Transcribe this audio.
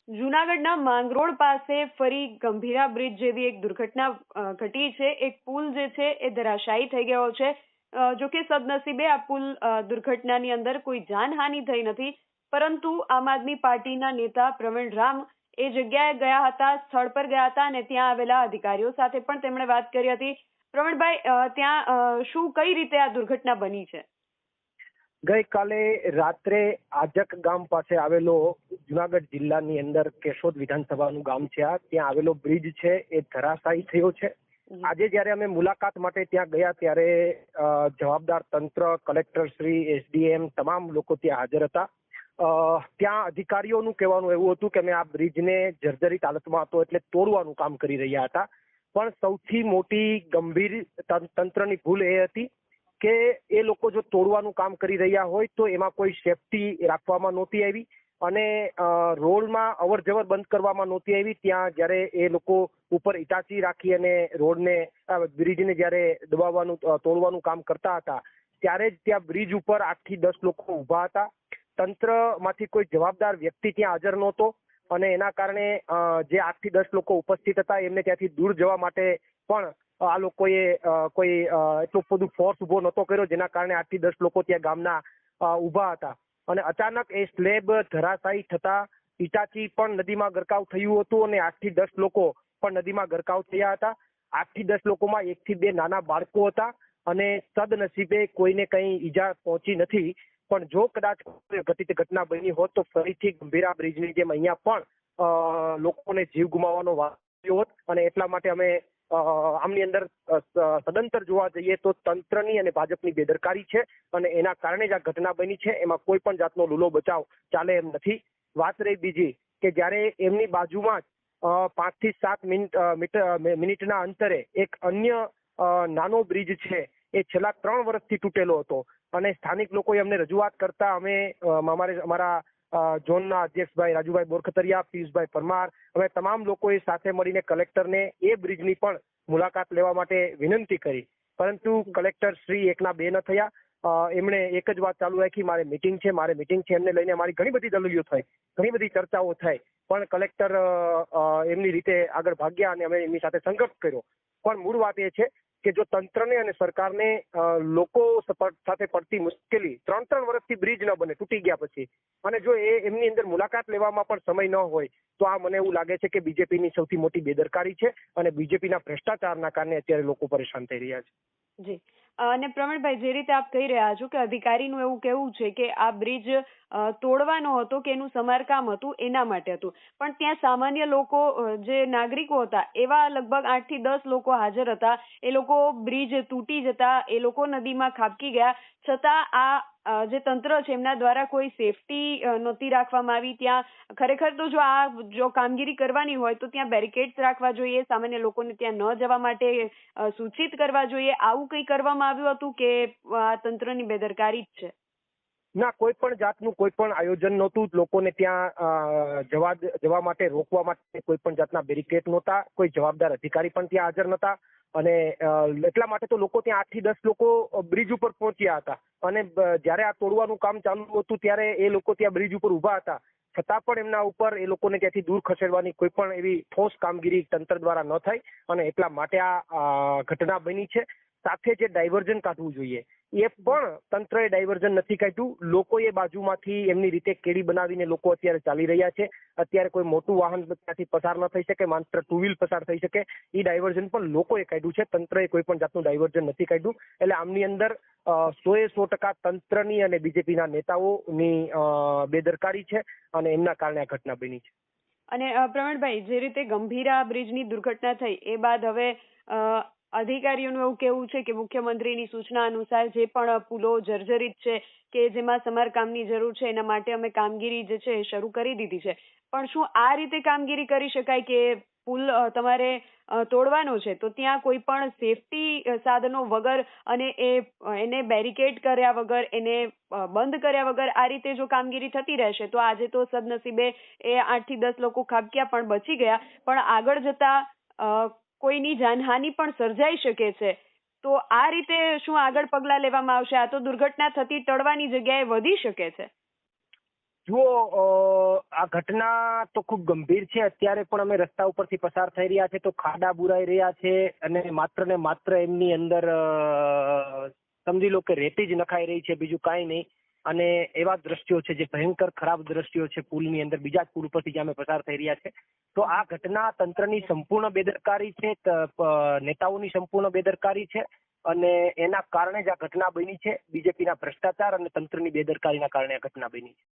જૂનાગઢના માંગરોળ પાસે ફરી ગંભીરા બ્રિજ જેવી એક દુર્ઘટના ઘટી છે. એક પુલ જે છે એ ધરાશાયી થઈ ગયો છે. જો કે સદનસીબે આ પુલ દુર્ઘટનાની અંદર કોઈ જાનહાનિ થઈ નથી, પરંતુ આમ આદમી પાર્ટીના નેતા પ્રવીણ રામ એ જગ્યાએ ગયા હતા, સ્થળ પર ગયા હતા અને ત્યાં આવેલા અધિકારીઓ સાથે પણ તેમણે વાત કરી હતી. પ્રવીણભાઈ, ત્યાં કઈ રીતે આ દુર્ઘટના બની છે? ગઈકાલે રાત્રે આજક ગામ પાસે આવેલો જુનાગઢ જિલ્લાની અંદર કેશોદ વિધાનસભાનું ગામ છે, ત્યાં આવેલો બ્રિજ છે એ ધરાશાયી થયો છે. આજે જયારે અમે મુલાકાત માટે ત્યાં ગયા ત્યારે જવાબદાર તંત્ર, કલેક્ટર શ્રી, એસડીએમ તમામ લોકો ત્યાં હાજર હતા. ત્યાં અધિકારીઓનું કહેવાનું એવું હતું કે અમે આ બ્રિજને જર્જરિત હાલતમાં હતો એટલે તોડવાનું કામ કરી રહ્યા હતા, પણ સૌથી મોટી ગંભીર તંત્રની ભૂલ એ હતી કે એ લોકો જો તોડવાનું કામ કરી રહ્યા હોય તો એમાં કોઈ સેફટી રાખવામાં નહોતી આવી અને રોડમાં અવર જવર બંધ કરવામાં નહોતી આવી. ત્યાં જયારે એ લોકો ઉપર ઇટાચી રાખી અને રોડને બ્રિજને જયારે દબાવવાનું તોડવાનું કામ કરતા હતા ત્યારે જ ત્યાં બ્રિજ ઉપર 8 થી 10 લોકો ઉભા હતા. તંત્રમાંથી કોઈ જવાબદાર વ્યક્તિ ત્યાં હાજર નહોતો અને એના કારણે જે 8 થી 10 લોકો ઉપસ્થિત હતા એમને ત્યાંથી દૂર જવા માટે પણ આ લોકોએ કોઈ એટલું બધું ફોર્સ ઉભો નહોતો કર્યો, જેના કારણે 8 થી 10 લોકો ત્યાં ગામના ઉભા હતા અને અચાનક એ સ્લેબ ધરાશાયી થતા ઇટાચી પણ નદીમાં ગરકાવ થયું હતું અને 8 થી 10 લોકો પણ નદીમાં ગરકાવ થયા હતા. 8 થી 10 લોકોમાં 1 થી 2 નાના બાળકો હતા અને સદનસીબે કોઈને કઈ ઈજા પહોંચી નથી. પણ જો કદાચ ઘટિત ઘટના બની હોત તો ફરીથી ગંભીરા બ્રિજની જેમ અહીંયા પણ લોકોને જીવ ગુમાવવાનો વારો આવ્યો હોત અને એટલા માટે અમે આમની અંદર સદંતર જોવા જઈએ તો તંત્રની અને ભાજપની બેદરકારી છે અને એના કારણે જ આ ઘટના બની છે. એમાં કોઈ પણ જાતનો લૂલો બચાવ ચાલે એમ નથી. વાત રહી બીજી કે જ્યારે એમની બાજુમાં જ 5 થી 7 મિનિટના અંતરે એક અન્ય નાનો બ્રિજ છે એ છેલ્લા 3 વર્ષથી તૂટેલો હતો અને સ્થાનિક લોકોએ અમને રજૂઆત કરતા અમે અમારા ઝોનના અધ્યક્ષભાઈ રાજુભાઈ બોરખતરિયા, પિયુષભાઈ પરમાર, અમે તમામ લોકોએ સાથે મળીને કલેક્ટરને એ બ્રિજની પણ મુલાકાત લેવા માટે વિનંતી કરી, પરંતુ કલેક્ટર શ્રી એકના બે ન થયા. એમણે એક જ વાત ચાલુ રાખી, મારે મિટિંગ છે. એમને લઈને અમારી ઘણી બધી દલીલો થઈ, ઘણી બધી ચર્ચાઓ થઈ, પણ કલેક્ટર એમની રીતે આગળ ભાગ્યા અને અમે એમની સાથે સંઘર્ષ કર્યો. પણ મૂળ વાત એ છે કે જો તંત્રને અને સરકારને લોકો સાથે પડતી મુશ્કેલી 3 વર્ષથી બ્રિજ ન બને તૂટી ગયા પછી અને જો એમની અંદર મુલાકાત લેવામાં પણ સમય ન હોય તો આ મને એવું લાગે છે કે બીજેપીની સૌથી મોટી બેદરકારી છે અને બીજેપીના ભ્રષ્ટાચારના કારણે અત્યારે લોકો પરેશાન થઈ રહ્યા છે. જી, અને પ્રવીણભાઈ, જે રીતે આપ કહી રહ્યા છો કે અધિકારીનું એવું કહેવું છે કે આ બ્રિજ તોડવાનો હતો કે એનું સમારકામ હતું એના માટે હતું, પણ ત્યાં સામાન્ય લોકો, જે નાગરિકો હતા, એવા લગભગ 8 થી 10 લોકો હાજર હતા. એ લોકો બ્રિજ તૂટી જતા એ લોકો નદીમાં ખાબકી ગયા, છતાં આ જે તંત્ર છે એમના દ્વારા કોઈ સેફટી નહોતી રાખવામાં આવી. ત્યાં ખરેખર તો જો કામગીરી કરવાની હોય તો ત્યાં બેરિકેડ્સ રાખવા જોઈએ, સામાન્ય લોકોને ત્યાં ન જવા માટે સૂચિત કરવા જોઈએ. આવું કંઈ કરવામાં આવ્યું હતું કે આ તંત્રની બેદરકારી જ છે? ના, કોઈ પણ જાતનું કોઈ પણ આયોજન નહોતું. લોકોને ત્યાં જવા માટે રોકવા માટે કોઈ પણ જાતના બેરિકેડ નહોતા. કોઈ જવાબદાર અધિકારી પણ ત્યાં હાજર નહોતા અને એટલા માટે તો લોકો ત્યાં 8 થી 10 લોકો બ્રિજ ઉપર પહોંચ્યા હતા અને જયારે આ તોડવાનું કામ ચાલુ હતું ત્યારે એ લોકો ત્યાં બ્રિજ ઉપર ઉભા હતા, છતાં પણ એમના ઉપર એ લોકોને ત્યાંથી દૂર ખસેડવાની કોઈ પણ એવી ઠોસ કામગીરી તંત્ર દ્વારા ન થઈ અને એટલા માટે આ ઘટના બની છે. સાથે જે ડાયવર્ઝન કાઢવું જોઈએ એ પણ તંત્રએ ડાયવર્ઝન નથી કાઢ્યું. લોકોએ બાજુમાંથી એમની રીતે કેડી બનાવીને લોકો અત્યારે ચાલી રહ્યા છે. અત્યારે કોઈ મોટું વાહન ત્યાંથી પસાર ન થઈ શકે, માત્ર 2 વ્હીલ પસાર થઈ શકે, એ ડાયવર્ઝન પણ લોકોએ કાઢ્યું છે. તંત્રએ કોઈ પણ જાતનું ડાયવર્ઝન નથી કાઢ્યું. એટલે આમની અંદર 100% તંત્રની અને બીજેપીના નેતાઓની બેદરકારી છે અને એમના કારણે આ ઘટના બની છે. અને પ્રવીણભાઈ, જે રીતે ગંભીરા બ્રિજની દુર્ઘટના થઈ એ બાદ હવે અધિકારીઓનું એવું કહેવું છે કે મુખ્યમંત્રીની સૂચના અનુસાર જે પણ પુલો જર્જરિત છે કે જેમાં સમારકામની જરૂર છે એના માટે અમે કામગીરી જે છે એ શરૂ કરી દીધી છે. પણ શું આ રીતે કામગીરી કરી શકાય કે પુલ તમારે તોડવાનો છે તો ત્યાં કોઈ પણ સેફટી સાધનો વગર અને એને બેરિકેડ કર્યા વગર, એને બંધ કર્યા વગર આ રીતે જો કામગીરી થતી રહેશે તો આજે તો સદનસીબે એ 8 થી 10 લોકો ખાબક્યા પણ બચી ગયા, પણ આગળ જતા કોઈની જાનહાનિ પણ સર્જાઈ શકે છે. તો આ રીતે શું આગળ પગલાં લેવામાં આવશે? આ તો દુર્ઘટના થતી ટળવાની જગ્યાએ વધી શકે છે. જુઓ, આ ઘટના તો ખૂબ ગંભીર છે. અત્યારે પણ અમે રસ્તા ઉપરથી પસાર થઈ રહ્યા છે તો ખાડા બુરાઈ રહ્યા છે અને ને માત્ર એમની અંદર સમજી લો કે રેતી જ નખાઈ રહી છે, બીજું કાંઈ નહીં. અને એવા દ્રશ્યો છે જે ભયંકર ખરાબ દ્રશ્યો છે પુલની અંદર, બીજા જ પુલ ઉપરથી જ્યાં અમે પસાર થઈ રહ્યા છે. તો આ ઘટના તંત્રની સંપૂર્ણ બેદરકારી છે, નેતાઓની સંપૂર્ણ બેદરકારી છે અને એના કારણે જ આ ઘટના બની છે. બીજેપીના ભ્રષ્ટાચાર અને તંત્રની બેદરકારીના કારણે આ ઘટના બની છે.